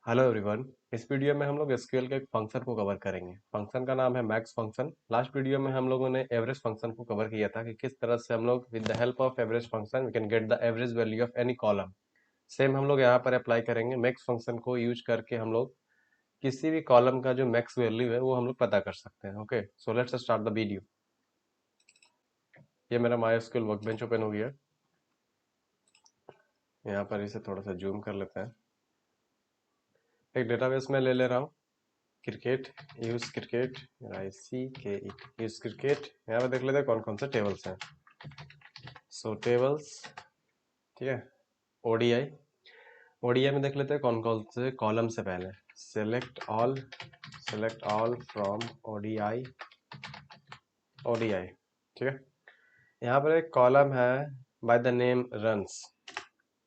Hello everyone. इस video में हम लोग एसक्यूएल के एक फंक्शन को कवर करेंगे। फंक्शन का नाम है मैक्स फंक्शन। लास्ट वीडियो में हम लोगों ने एवरेज फंक्शन को कवर किया था कि किस तरह से हम लोग with the help of average function we can get the average value of any column. Same हम लोग यहाँ पर अप्लाई करेंगे। मैक्स फंक्शन को यूज करके हम लोग किसी भी कॉलम का जो मैक्स वैल्यू है वो हम लोग पता कर सकते हैं। Okay, so let's start the video. ये मेरा माई एसक्यूएल वर्कबेंच ओपन हो गया। यहाँ पर इसे थोड़ा सा जूम कर लेते हैं। एक डेटाबेस में ले ले रहा हूँ, cricket. Use cricket, ICKE, use cricket. यहाँ पे देख लेते हैं कौन कौन से टेबल्स हैं। सो टेबल्स, ठीक है। ओडीआई, ओडीआई में देख लेते हैं कौन कौन से कॉलम से पहले। Select all from ODI, ODI, ठीक है। यहाँ पर एक कॉलम है बाय द नेम रन्स।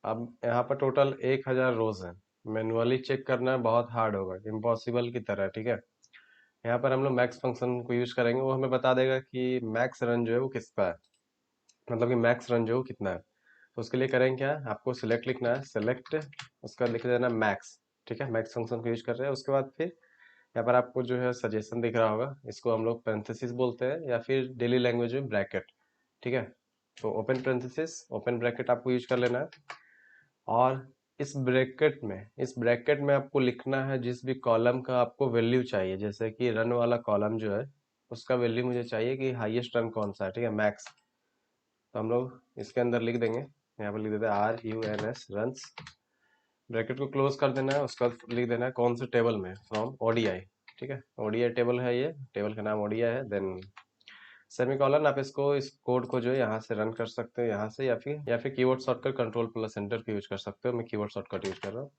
अब यहाँ पर टोटल 1000 रोज है। मैनुअली चेक करना बहुत हार्ड होगा, इम्पॉसिबल की तरह, ठीक है। यहाँ पर हम लोग मैक्स फंक्शन को यूज करेंगे। वो हमें बता देगा कि मैक्स रन जो है वो किसका है, मतलब कि मैक्स रन जो है वो कितना है। तो उसके लिए करेंगे क्या, आपको सिलेक्ट लिखना है। सिलेक्ट, उसका लिख देना मैक्स, ठीक है। मैक्स फंक्शन को यूज कर रहे हैं। उसके बाद फिर यहाँ पर आपको जो है सजेशन दिख रहा होगा, इसको हम लोग पेरेंथेसिस बोलते हैं या फिर डेली लैंग्वेज में ब्रैकेट, ठीक है। तो ओपन पेरेंथेसिस, ओपन ब्रैकेट आपको यूज कर लेना है। और इस ब्रैकेट में आपको लिखना है जिस भी कॉलम का आपको वैल्यू चाहिए। जैसे कि रन वाला कॉलम जो है उसका वैल्यू मुझे चाहिए कि हाईएस्ट रन कौन सा है, ठीक है, मैक्स। तो हम लोग इसके अंदर लिख देंगे, यहाँ पर लिख देते हैं RUNS रन्स। ब्रैकेट को क्लोज कर देना है। उसका लिख देना है कौन से टेबल में, फ्रॉम ओडीआई, ठीक है। ओडीआई टेबल है, ये टेबल का नाम ओडीआई है। Then semicolon. आप इसको, इस कोड को जो है यहाँ से रन कर सकते हो, यहाँ से, या फिर keyboard shortcut control plus enter का यूज कर सकते हो। मैं कीबोर्ड शॉर्टकट यूज कर रहा हूँ,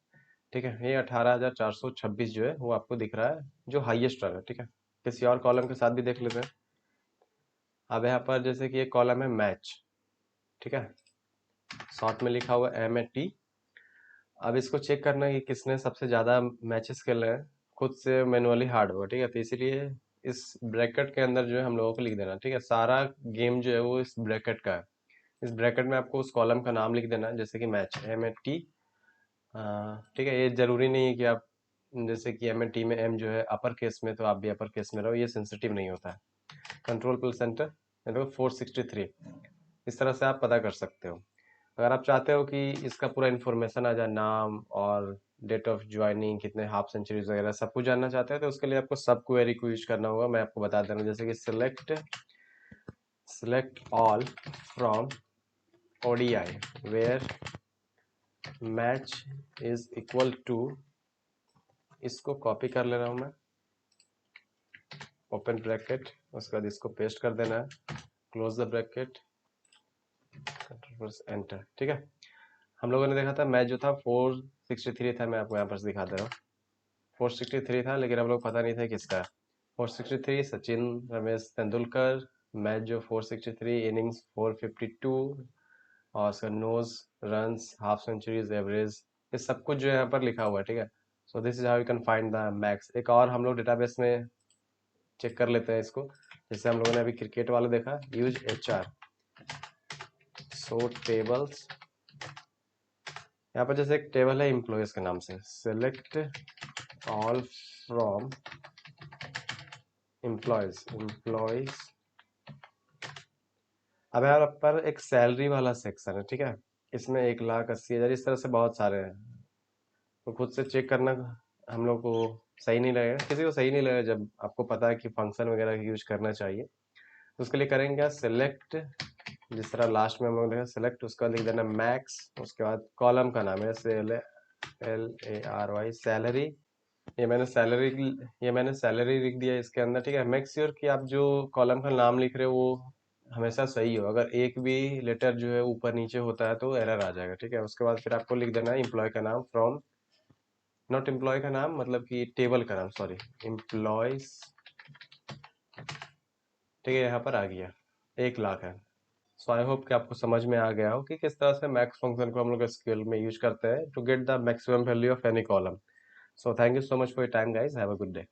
ठीक है। ये 18426 जो है वो आपको दिख रहा है, जो हाईएस्ट रन है, ठीक है। किसी और कॉलम के साथ भी देख लेते हैं। अब यहाँ पर जैसे कि एक कॉलम है मैच, ठीक है, शॉर्ट में लिखा हुआ MAT। अब इसको चेक करना है कि किसने सबसे ज्यादा मैचेस खेले हैं। खुद से मैनुअली हार्ड होगा, ठीक है। तो इसीलिए इस ब्रैकेट के अंदर जो है हम लोगों को लिख देना, ठीक है। सारा गेम जो है वो इस ब्रैकेट का है। इस ब्रैकेट में आपको उस कॉलम का नाम लिख देना है, जैसे कि मैच MAT। ठीक है। ये जरूरी नहीं है कि आप, जैसे कि MAT में M जो है अपर केस में, तो आप भी अपर केस में रहो, ये सेंसिटिव नहीं होता है। कंट्रोल प्लस एंटर, देखो 463। इस तरह से आप पता कर सकते हो। अगर आप चाहते हो कि इसका पूरा इन्फॉर्मेशन आ जाए, नाम और डेट ऑफ ज्वाइनिंग, कितने हाफ सेंचुरीज वगैरह सब कुछ जानना चाहते हैं, तो उसके लिए आपको सब क्वेरी को यूज करना होगा। मैं आपको बता दे रहा हूँ, जैसे कि select all from ODI where match is equal to. इसको कॉपी कर ले रहा हूँ मैं, ओपन ब्रैकेट। उसके बाद इसको पेस्ट कर देना है, क्लोज द ब्रैकेट, एंटर, ठीक है। हम लोगों ने देखा था मैच जो था 463 था। मैं आपको यहाँ पर दिखा दे रहा हूँ, 463 था, लेकिन हम लोग पता नहीं था किसका है। 463 सचिन रमेश तेंदुलकर। मैच जो 463, इनिंग्स 452, और उसका NOs, runs, half centuries, average, ये सब कुछ जो है यहाँ पर लिखा हुआ है, ठीक है। So this is how you can find the max. एक और हम लोग डेटाबेस में चेक कर लेते हैं इसको। जैसे हम लोगों ने अभी क्रिकेट वाला देखा, यूज HR। सो टेबल्स, यहाँ पर जैसे एक टेबल है एम्प्लॉयज के नाम से। Select all from employees. अब यहाँ पर एक सैलरी वाला सेक्शन है, ठीक है। इसमें 1,80,000, इस तरह से बहुत सारे हैं। तो खुद से चेक करना हम लोग को सही नहीं लगेगा, किसी को सही नहीं लगेगा जब आपको पता है कि फंक्शन वगैरह यूज करना चाहिए। तो उसके लिए करेंगे क्या, सिलेक्ट, जिस तरह लास्ट में हम लोग देखा, सिलेक्ट, उसका लिख देना मैक्स। उसके बाद कॉलम का नाम है SLARY, सैलरी। ये मैंने सैलरी लिख दिया इसके अंदर, ठीक है। मेक श्योर कि आप जो कॉलम का नाम लिख रहे हो वो हमेशा सही हो। अगर एक भी लेटर जो है ऊपर नीचे होता है तो एरर आ जाएगा, ठीक है। उसके बाद फिर आपको लिख देना है एम्प्लॉय का नाम, फ्रॉम, नॉट एम्प्लॉय का नाम, मतलब कि टेबल का नाम, सॉरी, एम्प्लॉयज, ठीक है। यहाँ पर आ गया 1,00,000 है। सो आई होप कि आपको समझ में आ गया हो कि किस तरह से मैक्स फंक्शन को हम लोग एसक्यूएल में यूज करते हैं to get the maximum value of any column. So thank you so much for your time guys, have a good day.